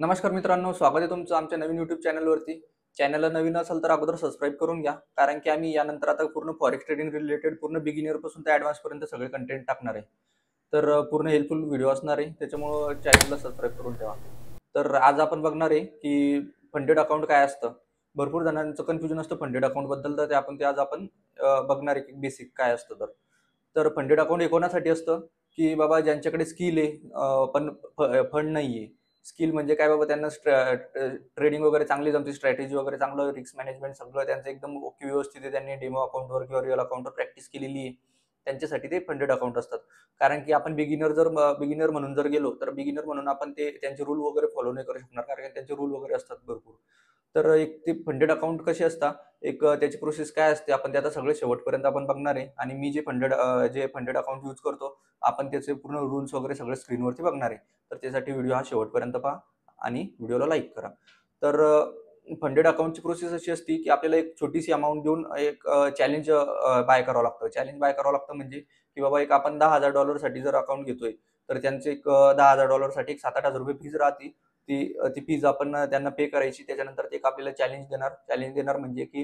नमस्कार मित्रांनो, स्वागत आहे तुमचं आमच्या नवीन YouTube चॅनलवरती. चॅनलला नवीन असेल तर अगोदर सबस्क्राईब करून घ्या. कारण की आम्ही यानंतर आता पूर्ण फॉरेक्स ट्रेडिंग रिलेटेड पूर्ण बिगिनरपासून ते ॲडव्हान्सपर्यंत सगळे कंटेंट टाकणार आहे. तर पूर्ण हेल्पफुल व्हिडिओ असणार आहे. त्याच्यामुळं चॅनलला सबस्क्राईब करून ठेवा. तर आज आपण बघणार आहे की फंडेड अकाउंट काय असतं? भरपूर जणांचं कन्फ्युजन असतं फंडेड अकाउंटबद्दल, तर ते आज आपण बघणार आहे की बेसिक काय असतं तर. तर फंडेड अकाउंट हे कोणासाठी असतं? की बाबा ज्यांच्याकडे स्किल आहे पण फंड नाहीये. स्किल म्हणजे काय बाबा त्यांना ट्रेडिंग वगैरे चांगली जमते, स्ट्रॅटेजी वगैरे चांगलं, रिस्क मॅनेजमेंट सगळं त्यांचं एकदम ओके व्यवस्थित आहे. त्यांनी डेमो अकाउंटवर किंवा रिअल अकाउंटवर प्रॅक्टिस केलेली आहे. त्यांच्यासाठी ते फंडेड अकाउंट असतात. कारण की आपण बिगिनर म्हणून जर गेलो, तर बिगिनर म्हणून आपण त्यांचे रूल वगैरे फॉलो नाही करू शकणार. कारण की त्यांचे रूल वगैरे असतात भरपूर. तर एक ते फंडेड अकाउंट कसे असतात, त्याची प्रोसेस काय असते, आपण ते आता सगळे शेवटपर्यंत आपण बघणार आहे. आणि मी जे फंडेड अकाउंट यूज करतो, आपण त्याचे पूर्ण रूल्स वगैरे सगळे स्क्रीनवरती बघणार आहे. तर त्यासाठी व्हिडिओ हा शेवटपर्यंत पहा आणि व्हिडिओला लाईक करा. तर फंडेड अकाउंटची प्रोसेस अशी असते, की आपल्याला एक छोटीशी अमाउंट देऊन एक चॅलेंज बाय करावं लागतं. चॅलेंज बाय करावं लागतं म्हणजे, की बाबा एक आपण $10,000 साठी जर अकाउंट घेतोय, तर त्यांचे एक $10,000 साठी एक ₹7,000-8,000 फीज राहते. ती फीज आपण त्यांना पे करायची. त्याच्यानंतर ते एक आपल्याला चॅलेंज देणार म्हणजे की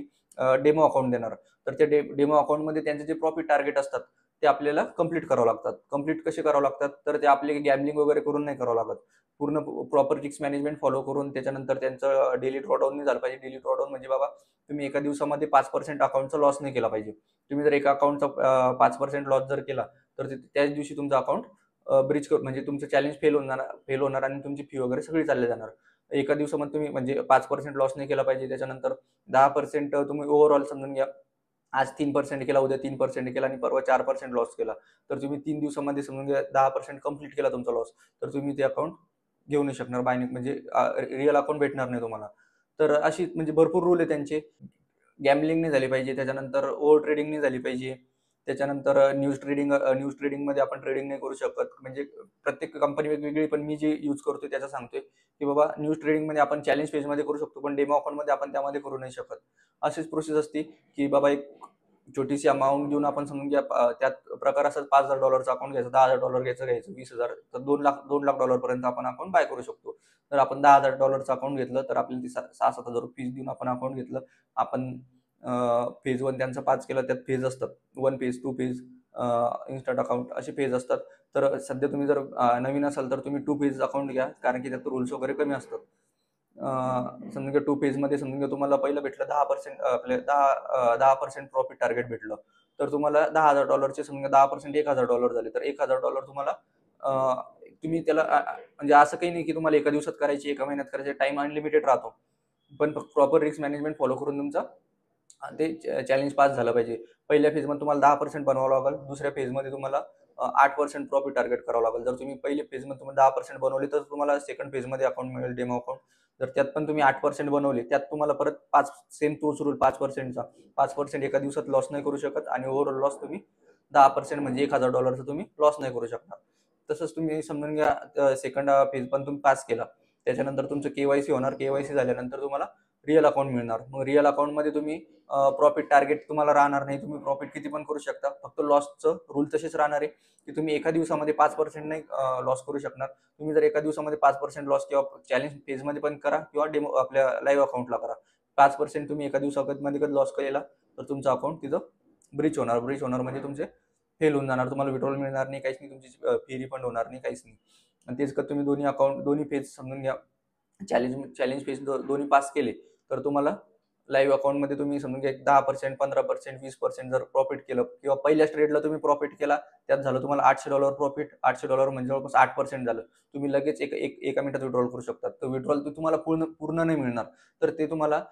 डेमो अकाउंट देणार. तर ते डेमो अकाउंटमध्ये त्यांचे जे प्रॉफिट टार्गेट असतात, ते आपल्याला कंप्लीट करावं लागतात. कंप्लीट कसे करावं लागतात? तर ते आपले गॅम्बलिंग वगैरे करून नाही करावं लागत. पूर्ण प्रॉपर रिस्क मॅनेजमेंट फॉलो करून त्याच्यानंतर त्यांचं डेली ड्रॉडाउन नाही झालं पाहिजे. डेली ड्रॉडाउन म्हणजे बाबा तुम्ही एका दिवसामध्ये 5% अकाउंटचा लॉस नाही केला पाहिजे. तुम्ही जर एका अकाउंटचा 5% लॉस जर केला, तर त्याच दिवशी तुमचं अकाउंट म्हणजे तुमचं चॅलेंज फेल होणार आणि तुमची फी वगैरे सगळी चालली जाणार. एका दिवसामध्ये तुम्ही म्हणजे 5% लॉस नाही केला पाहिजे. त्याच्यानंतर 10% तुम्ही ओव्हरऑल समजून घ्या. आज 3% केला, उद्या 3% केला आणि परवा 4% लॉस केला. तर तुम्ही 3 दिवसामध्ये समजून घ्या 10% कंप्लीट केला तुमचा लॉस. तर तुम्ही ते अकाउंट घेऊ नाही शकणार म्हणजे रिअल अकाउंट भेटणार नाही तुम्हाला. तर अशी म्हणजे भरपूर रूल आहे त्यांचे. गॅम्बलिंग नाही झाली पाहिजे. त्याच्यानंतर ओव्हर ट्रेडिंग नाही झाली पाहिजे. त्याच्यानंतर न्यूज ट्रेडिंगमध्ये आपण ट्रेडिंग नाही करू शकत. म्हणजे प्रत्येक कंपनी वेगवेगळी, पण मी जे यूज करतोय त्याचं सांगतोय, की बाबा न्यूज ट्रेडिंगमध्ये आपण चॅलेंज फेजमध्ये करू शकतो, पण डेमो अकाउंटमध्ये आपण त्यामध्ये करू नाही शकत. अशीच प्रोसेस असते, की बाबा एक छोटीशी अमाउंट देऊन आपण समजून घ्या त्यात प्रकार असतात $5,000 अकाउंट घ्यायचं, $10,000 घ्यायचं, 20,000 तर $2,00,000 पर्यंत आपण अकाउंट बाय करू शकतो. तर आपण $10,000 अकाउंट घेतलं, तर आपल्याला ती 6,000-7,000 फीस देऊन आपण अकाउंट घेतलं. आपण फेज 1 त्यांचा 5 केला, त्यात फेज असतात. 1 फेज, 2 फेज, इन्स्टंट अकाउंट असे फेज असतात. तर सध्या तुम्ही जर नवीन असाल तर तुम्ही 2 फेज अकाउंट घ्या, कारण की त्यात रूल्स वगैरे कमी असतात. समजून घ्या 2 फेजमध्ये समजून घ्या तुम्हाला पहिलं भेटलं 10% आपले 10% प्रॉफिट टार्गेट भेटलं. तर तुम्हाला $10,000 समजून घ्या 10% $1,000 झाले. तर $1,000 तुम्हाला तुम्ही त्याला म्हणजे असं काही नाही की तुम्हाला एका दिवसात करायची, एका महिन्यात करायची, टाईम अनलिमिटेड राहतो. पण प्रॉपर रिस्क मॅनेजमेंट फॉलो करून तुमचा ते चॅलेंज पास झालं पाहिजे. पहिल्या फेजमध्ये तुम्हाला 10% बनवावं लागेल. दुसऱ्या फेजमध्ये तुम्हाला 8% प्रॉफिट टार्गेट करावं लागेल. जर तुम्ही पहिल्या फेजमध्ये तुम्ही 10% बनवले, तर तुम्हाला सेकंड फेजमध्ये अकाउंट मिळेल, डेमो अकाउंट. जर त्यात पण तुम्ही 8% बनवले, त्यात तुम्हाला परत 5 सेम तोच रूल 5%चा. 5% एका दिवसात लॉस नाही करू शकत आणि ओव्हरऑल लॉस तुम्ही 10% म्हणजे $1,000 तुम्ही लॉस नाही करू शकणार. तसंच तुम्ही समजून घ्या सेकंड फेज पण तुम्ही पास केला. त्याच्यानंतर तुमचं के-वाय-सी होणार. के-वाय-सी झाल्यानंतर तुम्हाला रिअल अकाउंट मिळणार. मग रिअल अकाउंटमध्ये तुम्ही प्रॉफिट टार्गेट तुम्हाला राहणार नाही. तुम्ही प्रॉफिट किती पण करू शकता. फक्त लॉसचं रूल तसेच राहणार आहे, की तुम्ही एका दिवसामध्ये 5% नाही लॉस करू शकणार. तुम्ही जर एका दिवसामध्ये 5% लॉस किंवा चॅलेंज फेजमध्ये पण करा किंवा डेमो आपल्या लाईव्ह अकाउंटला करा. 5% तुम्ही एका दिवसामध्ये कधी लॉस केला, तर तुमचं अकाउंट तिथं ब्रीच होणार. ब्रीच होणार म्हणजे तुमचे फेल होऊन जाणार. तुम्हाला विड्रॉल मिळणार नाही, काहीच नाही. तुमची फी रिफंड होणार नाही, काहीच नाही. आणि तेच का तुम्ही दोन्ही फेज समजून घ्या. चॅलेंज फेज दोन्ही पास केले, तर तुम्हाला लाईव्ह अकाउंटमध्ये तुम्ही समजून घ्या 10%, 15%, 20% जर प्रॉफिट केलं किंवा पहिल्याच ट्रेडला तुम्ही प्रॉफिट केला, त्यात झालं तुम्हाला $800 प्रॉफिट. $800 म्हणजे जवळपास 8% झालं. तुम्ही लगेच एका मिनिटात विड्रॉल करू शकता. तर विड्रॉल तुम्हाला पूर्ण नाही मिळणार. तर ते तुम्हाला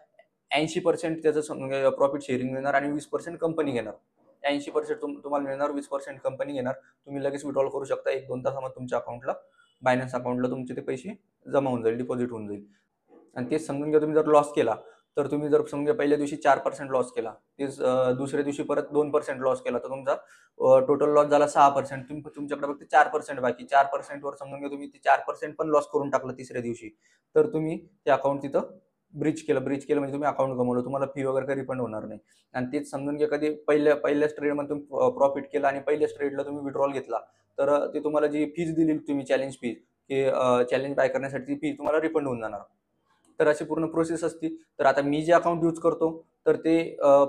80% त्याचं समजून घ्या प्रॉफिट शेअरिंग मिळणार आणि 20% कंपनी घेणार. 80% तुम्हाला मिळणार, 20% कंपनी घेणार. तुम्ही लगेच विड्रॉल करू शकता. 1-2 तासामध्ये तुमच्या अकाउंटला, बायनान्स अकाउंटला तुमचे ते पैसे जमा होऊन जाईल, डिपॉझिट होऊन जाईल. आणि तेच समजून घ्या तुम्ही जर लॉस केला, तर तुम्ही जर समजून घ्या पहिल्या दिवशी 4% लॉस केला, तेच दुसऱ्या दिवशी परत 2% लॉस केला, तर तुमचा टोटल लॉस झाला 6%. तुमच्याकडे फक्त 4% बाकी. 4% वर समजून घ्या तुम्ही ते 4% पण लॉस करून टाकलं तिसऱ्या दिवशी, तर तुम्ही ते अकाउंट तिथं ब्रीच केलं म्हणजे तुम्ही अकाउंट गमावलं. तुम्हाला फी वगैरे काही रिफंड होणार नाही. आणि तेच समजून घ्या कधी पहिल्याच ट्रेडमध्ये तुम्ही प्रॉफिट केला आणि पहिल्याच ट्रेडला तुम्ही विड्रॉल घेतला, तर ते तुम्हाला जी फीज दिली तुम्ही चॅलेंज फीज, की चॅलेंज बाय करण्यासाठी ती फी तुम्हाला रिफंड होऊन जाणार. तर अशी पूर्ण प्रोसेस असते. तर आता मी जे अकाउंट यूज करतो तर ते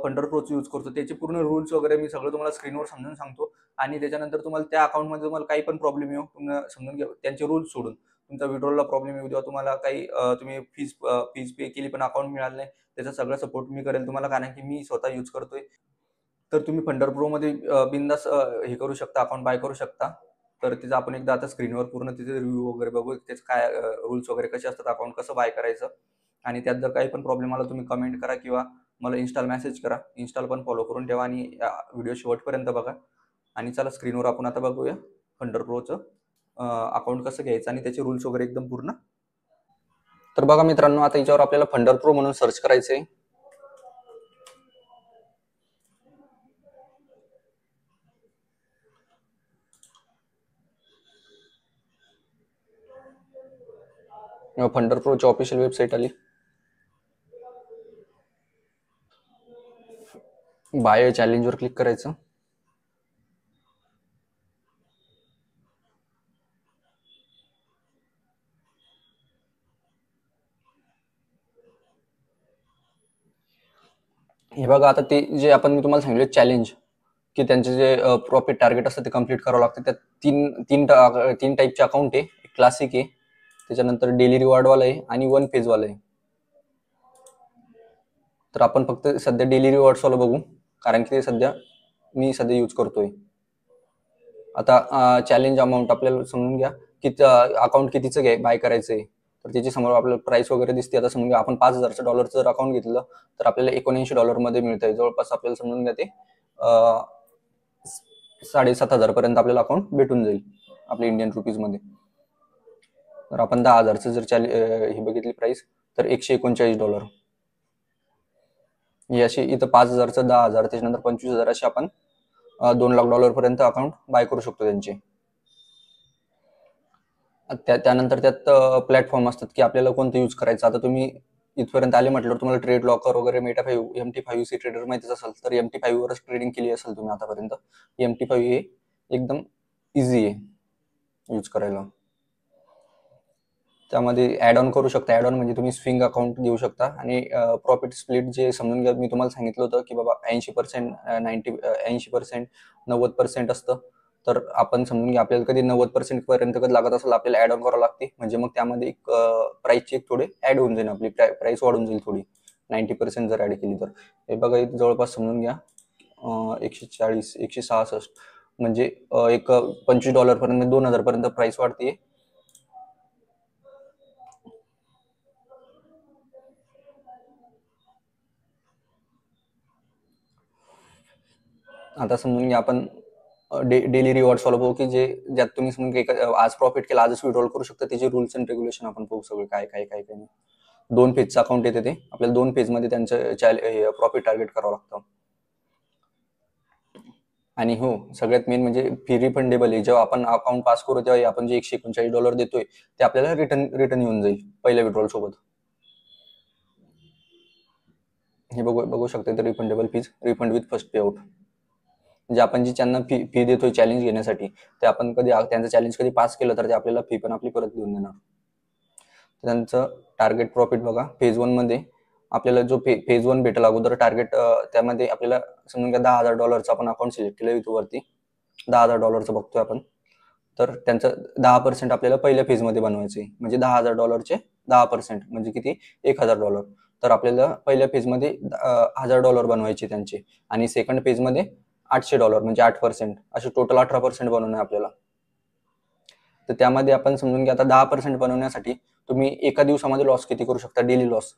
फंडर प्रोचं यूज करतो. त्याचे पूर्ण रूल्स वगैरे मी सगळं तुम्हाला स्क्रीनवर समजून सांगतो आणि त्याच्यानंतर तुम्हाला त्या अकाउंटमध्ये तुम्हाला काही पण प्रॉब्लेम येऊ तुम्ही समजून घ्या. त्यांचे रूल्स सोडून तुमचा विड्रॉलला प्रॉब्लेम येऊ द्या, तुम्हाला काही तुम्ही फीज पे केली पण अकाउंट मिळालं नाही, त्याचा सगळा सपोर्ट मी करेल तुम्हाला, कारण की मी स्वतः यूज करतोय. तर तुम्ही फंडर प्रोमध्ये बिनधास्त हे करू शकता, अकाउंट बाय करू शकता. तर तिचं आपण एकदा आता स्क्रीनवर पूर्ण तिचे रिव्ह्यू वगैरे बघू, त्याचे काय रूल्स वगैरे कसे असतात, अकाउंट कसं बाय करायचं. आणि त्यात जर काही पण प्रॉब्लेम आला तुम्ही कमेंट करा किंवा मला इन्स्टाल मेसेज करा. इन्स्टाल पण फॉलो करून ठेवा आणि व्हिडिओ शेवटपर्यंत बघा. आणि चला स्क्रीनवर आपण आता बघूया फंडर प्रोचं अकाउंट कसं घ्यायचं आणि त्याचे रूल्स वगैरे एकदम पूर्ण. तर बघा मित्रांनो, आता याच्यावर आपल्याला फंडर प्रो म्हणून सर्च करायचंय. फंडर प्रोची ऑफिशियल वेबसाईट आली. बाय चॅलेंजवर क्लिक करायचं. हे बघा, आता ते जे आपण मी तुम्हाला सांगितलं चॅलेंज, की त्यांचे जे प्रॉफिट टार्गेट असतं ते कम्प्लीट करावं लागतं. त्यात तीन टाईपचे अकाउंट आहे. क्लासिक आहे, त्याच्यानंतर डेली रिवॉर्डवाला आहे आणि वन फेजवाला आहे. तर आपण फक्त सध्या डेली रिवॉर्ड्सवाला बघू, कारण की ते मी सध्या यूज करतोय. आता चॅलेंज अमाऊंट आपल्याला समजून घ्या की अकाउंट कितीचं बाय करायचंय. तर त्याची समोर आपल्याला प्राइस वगैरे दिसते. आता समजून घ्या आपण $5,000 जर अकाउंट घेतलं तर आपल्याला $79 मध्ये मिळतंय. जवळपास आपल्याला समजून घ्या ते 7,500 पर्यंत आपल्याला अकाउंट भेटून जाईल आपल्या इंडियन रुपीजमध्ये. तर आपण 10,000चं जर ही बघितली प्राइस तर $139. ही अशी इथं 5,000चं 10,000, त्याच्यानंतर 25,000 अशी आपण $2,00,000 पर्यंत अकाउंट बाय करू शकतो त्यांचे. त्यानंतर त्यात प्लॅटफॉर्म असतात की आपल्याला कोणतं यूज करायचं. आता तुम्ही इथपर्यंत आले म्हटल्यावर तुम्हाला ट्रेड लॉकर वगैरे MT5 ट्रेडर माहितीच असेल, तर MT5 वरच ट्रेडिंग केली असेल तुम्ही आतापर्यंत. MT5 हे एकदम इझी आहे यूज करायला. त्यामध्ये ऍड ऑन करू शकता. ऍड ऑन म्हणजे तुम्ही स्विंग अकाउंट घेऊ शकता आणि प्रॉफिट स्प्लिट जे समजून घ्या, मी तुम्हाला सांगितलं होतं की बाबा 80%, 80%, 90% असतं. तर आपण समजून घ्या आपल्याला कधी 90% पर्यंत कधी लागत असेल आपल्याला ऍड ऑन करावं लागते, म्हणजे मग त्यामध्ये एक प्राइसची एक थोडे ऍड होऊन जाईल, आपली प्राइस वाढून जाईल थोडी 90% जर ऍड केली तर. हे बघा इथे जवळपास समजून घ्या 140, 166, म्हणजे एक $25 पर्यंत, 2,000 पर्यंत प्राइस वाढते. आता समजून घ्या आपण डेली रिवॉर्ड फॉलो बघू, की ज्यात तुम्ही समजून घ्या आज प्रॉफिट केला आजच विड्रॉल करू शकता. त्याचे रूल्स अँड रेग्युलेशन आपण बघू सगळं काय काय काय काय नाही. 2 फेजचं अकाउंट येते ते आपल्याला 2 फेजमध्ये त्यांचं प्रॉफिट टार्गेट करावं लागतं. आणि हो, सगळ्यात मेन म्हणजे फी रिफंडेबल आहे. जेव्हा आपण अकाउंट पास करू तेव्हा आपण जे $139 देतोय ते आपल्याला रिटर्न येऊन जाईल पहिल्या विड्रॉल सोबत. हे बघू शकता तर refundable fees, refund with first pay out. म्हणजे आपण जी त्यांना फी देतोय चॅलेंज घेण्यासाठी, ते आपण कधी त्यांचं चॅलेंज कधी पास केलं तर ते आपल्याला फी पण आपली परत देऊन देणार. त्यांचं टार्गेट प्रॉफिट बघा, फेज 1 मध्ये आपल्याला जो फेज 1 भेटेल अगोदर टार्गेट, त्यामध्ये आपल्याला समजून घ्या $10,000 आपण अकाउंट सिलेक्ट केलं इथं वरती, $10,000 बघतोय आपण. तर त्यांचं 10% आपल्याला पहिल्या फेजमध्ये बनवायचे, म्हणजे $10,000चे 10% म्हणजे किती, $1,000. तर आपल्याला पहिल्या फेजमध्ये $1,000 बनवायचे त्यांचे, आणि सेकंड फेजमध्ये $800 म्हणजे 8%, असे टोटल 18% बनवणे आपल्याला. तर त्यामध्ये आपण समजून घ्या आता 10% बनवण्यासाठी तुम्ही एका दिवसामध्ये लॉस किती करू शकता, डेली लॉस.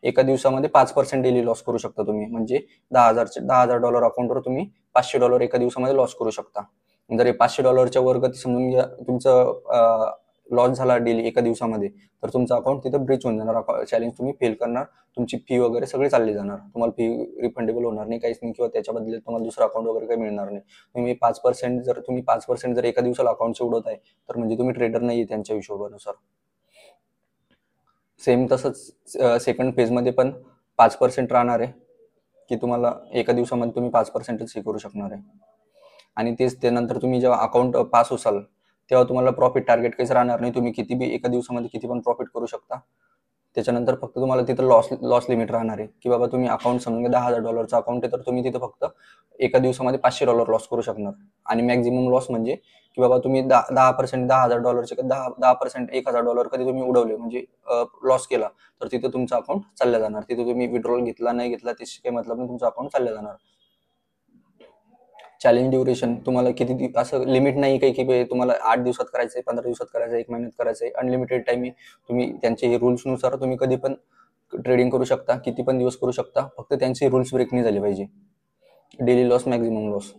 एका दिवसामध्ये 5% डेली लॉस करू शकता तुम्ही, म्हणजे $10,000 अकाउंटवर तुम्ही $500 एका दिवसामध्ये लॉस करू शकता. जर $500च्या वर समजून घ्या तुमचं लॉस झाला डेली एका दिवसामध्ये, तर तुमचं अकाउंट तिथं ब्रीच होऊन जाणार, चॅलेंज तुम्ही फेल करणार, तुमची फी वगैरे सगळी चालली जाणार, तुम्हाला फी रिफंडेबल होणार नाही, काहीच नाही, किंवा त्याच्या बदल्यात तुम्हाला दुसरं अकाउंट वगैरे काही मिळणार नाही. तुम्ही 5% जर एका दिवसाला अकाउंटचे उडवत आहे तर म्हणजे तुम्ही ट्रेडर नाही त्यांच्या हिशोबानुसार. सेम तसंच सेकंड फेजमध्ये पण 5% राहणार आहे, की तुम्हाला एका दिवसामध्ये तुम्ही 5%च हे करू शकणार आहे. आणि तेच त्यानंतर तुम्ही जेव्हा अकाउंट पास होसाल तेव्हा तुम्हाला प्रॉफिट टार्गेट काहीच राहणार नाही. तुम्ही किती बी एका दिवसामध्ये किती पण प्रॉफिट करू शकता. त्याच्यानंतर फक्त तुम्हाला तिथं लॉस लिमिट राहणार आहे, की बाबा तुम्ही अकाउंट समजून घ्या $10,000 अकाउंट आहे, तर तुम्ही तिथं फक्त एका दिवसामध्ये $500 लॉस करू शकणार. आणि मॅक्झिमम लॉस म्हणजे की बाबा तुम्ही 10% $10,000 10% $1,000 कधी तुम्ही उडवले म्हणजे लॉस केला, तर तिथं तुमचं अकाउंट चाललं जाणार. तिथे तुम्ही विड्रॉल घेतला नाही घेतला त्याची काही मतलब नाही, तुमचं अकाउंट चाललं जाणार. चॅलेंज ड्युरेशन तुम्हाला किती असं लिमिट नाही काही की तुम्हाला 8 दिवसात करायचंय, 15 दिवसात करायचंय, 1 महिन्यात करायचंय. अनलिमिटेड टाइम तुम्ही त्यांचे रूल्सनुसार तुम्ही कधी पण ट्रेडिंग करू शकता, किती पण दिवस करू शकता. फक्त त्यांचे रूल्स ब्रेक नाही झाले पाहिजे. Daily loss, maximum loss.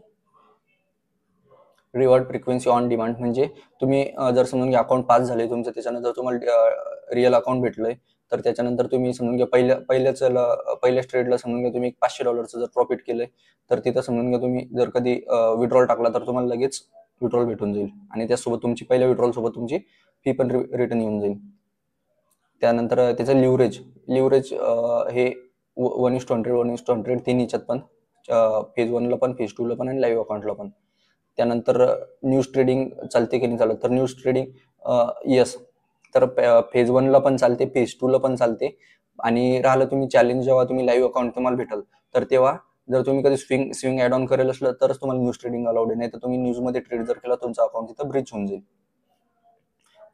Reward frequency on demand म्हणजे तुम्ही जर समजून घ्या अकाउंट पास झाले तुमचं, त्याच्यानंतर तुम्हाला रिअल अकाउंट भेटलंय, तर त्याच्यानंतर तुम्ही समजून घ्या पहिल्याच ट्रेडला समजून घ्या तुम्ही $500 जर प्रॉफिट केलंय, तर तिथं समजून घ्या तुम्ही जर कधी विड्रॉल टाकला तर तुम्हाला लगेच विड्रॉल भेटून जाईल आणि त्यासोबत तुमची पहिल्या विड्रॉल सोबत तुमची फी पण रिटर्न येऊन जाईल. त्यानंतर त्याचं लिव्हरेज हे 1:100 1:100 तीन याच्यात पण, फेज 1ला पण, फेज 2ला पण आणि लाईव्ह अकाउंटला पण. त्यानंतर न्यूज ट्रेडिंग चालते की नाही चालत, तर न्यूज ट्रेडिंग येस, तर फेज 1ला पण चालते, फेज 2ला पण चालते. आणि राहिलं तुम्ही चॅलेंज, जेव्हा तुम्ही लाईव्ह अकाउंट तुम्हाला भेटल, तर तेव्हा जर तुम्ही कधी स्विंग ऍड ऑन करेल असलं तरच तुम्हाला न्यूज ट्रेडिंग अलाउड आहे, नाही तर तुम्ही न्यूजमध्ये ट्रेड जर केला तुमचा अकाउंट तिथं ब्रीच होऊन जाईल.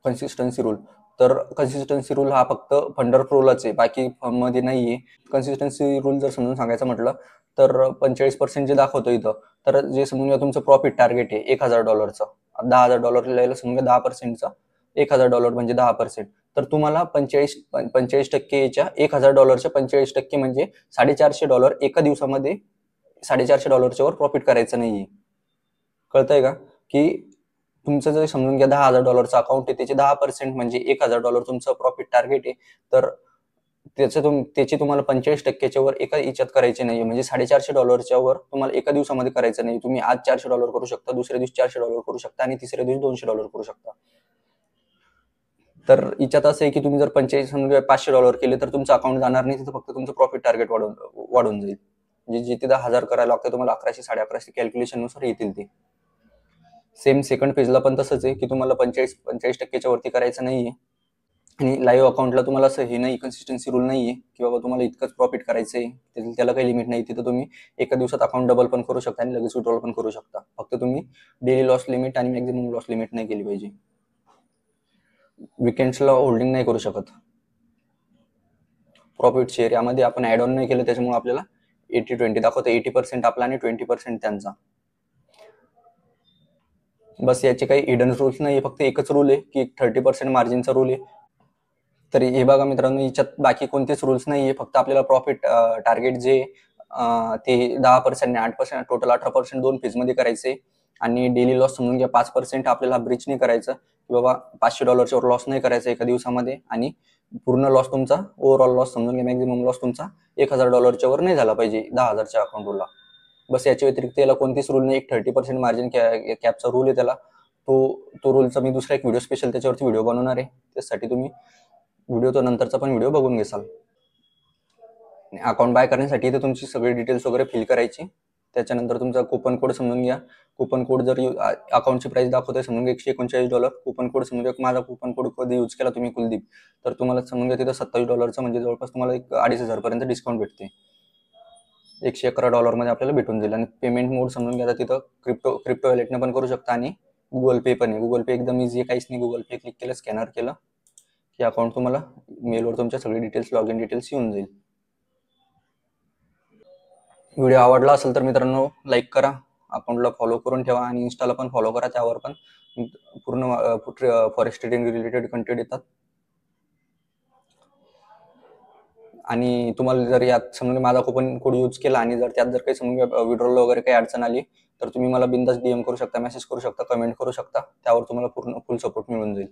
कन्सिस्टन्सी रूल, तर कन्सिस्टन्सी रूल हा फक्त फंडर प्रोलाच आहे, बाकी मध्ये नाहीये. कन्सिस्टन्सी रूल जर समजून सांगायचं म्हटलं तर 45% जे दाखवतो इथं, तर जे समजून घ्या तुमचं प्रॉफिट टार्गेट आहे $1,000चं, $10,000 लिहायला समजून घ्या 10%चा $1,000 म्हणजे 10%, तर तुम्हाला 45% याच्या $1,000च्या 45% म्हणजे $450 एका दिवसामध्ये $450 वर प्रॉफिट करायचं नाहीये. कळतंय का? की तुमचं जर समजून घ्या $10,000चं अकाउंट आहे, त्याचे 10% म्हणजे $1,000 तुमचं प्रॉफिट टार्गेट आहे, तर त्याचे तुम्हाला 45%च्या वर एका याच्यात करायचे नाही, म्हणजे $450च्या वर तुम्हाला एका दिवसामध्ये करायचं नाही. तुम्ही आज $400 करू शकता, दुसऱ्या दिवशी $400 करू शकता आणि तिसऱ्या दिवशी $200 करू शकता. तर याच्यात असं आहे की तुम्ही जर $500 केले तर तुमचं अकाउंट जाणार नाही, तिथं फक्त तुमचं प्रॉफिट टार्गेट वाढून जाईल. म्हणजे जिथे 10,000 करायला लागतं तुम्हाला 1100 1150 कॅल्क्युलेशन नुसार येतील ते. सेम सेकंड फेजला पण तसंच आहे की तुम्हाला 45% वरती करायचं नाहीये. आणि लाईव्ह अकाउंटला तुम्हाला असं हे नाही, कन्सिस्टन्सी रूल नाहीये की बाबा तुम्हाला इतकंच प्रॉफिट करायचंय, त्याला काही लिमिट नाही. तिथं तुम्ही एका दिवसात अकाउंट डबल पण करू शकता आणि लगेच विड्रॉल पण करू शकता. फक्त तुम्ही डेली लॉस लिमिट आणि मॅक्झिमम लॉस लिमिट नाही केली पाहिजे. विकेंड्सला होल्डिंग नाही करू शकत. प्रॉफिट शेअर यामध्ये आपण ऍड ऑन नाही केलं, त्याच्यामुळे आपल्याला 80-20 दाखवतं. 80% आपला आणि 20% त्यांचा. बस याचे काही हिडन रूल्स नाही, फक्त एकच रूल आहे की 30% मार्जिनचा रूल आहे. तर हे बघा मित्रांनो, याच्यात बाकी कोणतेच रूल्स नाहीये, फक्त आपल्याला प्रॉफिट टार्गेट जे ते 10% 8%, टोटल 18% दोन फेज मध्ये करायचे. आणि डेली लॉस समजून घ्या 5% आपल्याला ब्रीच नाही करायचं, की बाबा $500 वर लॉस नाही करायचा एका दिवसामध्ये. आणि पूर्ण लॉस तुमचा, ओव्हरऑल लॉस समजून घ्या मॅक्झिमम लॉस तुमचा $1,000 वर नाही झाला पाहिजे 10,000च्या अकाउंटला. बस याच्या व्यतिरिक्त याला कोणतीच रूल नाही. एक 30% मार्जिन कॅपचा रूल आहे त्याला. तो रूलचा मी दुसरा एक व्हिडिओ स्पेशल त्याच्यावरती व्हिडिओ बनवणार आहे, त्यासाठी तुम्ही व्हिडिओ नंतरचा पण व्हिडिओ बघून घेसाल. अकाउंट बाय करण्यासाठी इथे तुमची सगळी डिटेल्स वगैरे फिल करायची. त्याच्यानंतर तुमचा कुपन कोड समजून घ्या. कुपन कोड जर अकाउंटची प्राइस दाखवतोय समजून घ्या $139, कुपन कोड समजून घ्या. माझा कुपन कोड कधी यूज केला तुम्ही कुलदीप, तर तुम्हाला समजून घ्या तिथं $27 म्हणजे जवळपास तुम्हाला एक 2,500 पर्यंत डिस्काउंट भेटते. $111 मध्ये आपल्याला भेटून जाईल. आणि पेमेंट मोड समजून घ्या तिथं क्रिप्टो वॉलेटने पण करू शकता आणि गुगल पे पण आहे. गुगल पे एकदम इझी आहे, काहीच नाही. गुगल पे क्लिक केलं, स्कॅनर केलं की अकाउंट तुम्हाला मेलवर तुमच्या सगळी डिटेल्स, लॉग इन डिटेल्स येऊन जाईल. व्हिडिओ आवडला असेल तर मित्रांनो लाईक करा, अकाउंटला फॉलो करून ठेवा आणि इन्स्टाला पण फॉलो करा. त्यावर पण पूर्ण फॉरेक्स ट्रेडिंग रिलेटेड कंटेंट येतात. आणि तुम्हाला जर यात समजा माझा कुपन कोड यूज केला आणि जर त्यात जर काही समजा विड्रॉल वगैरे काही अडचण आली, तर तुम्ही मला बिंदास DM करू शकता, मेसेज करू शकता, कमेंट करू शकता. त्यावर तुम्हाला पूर्ण फुल सपोर्ट मिळून जाईल.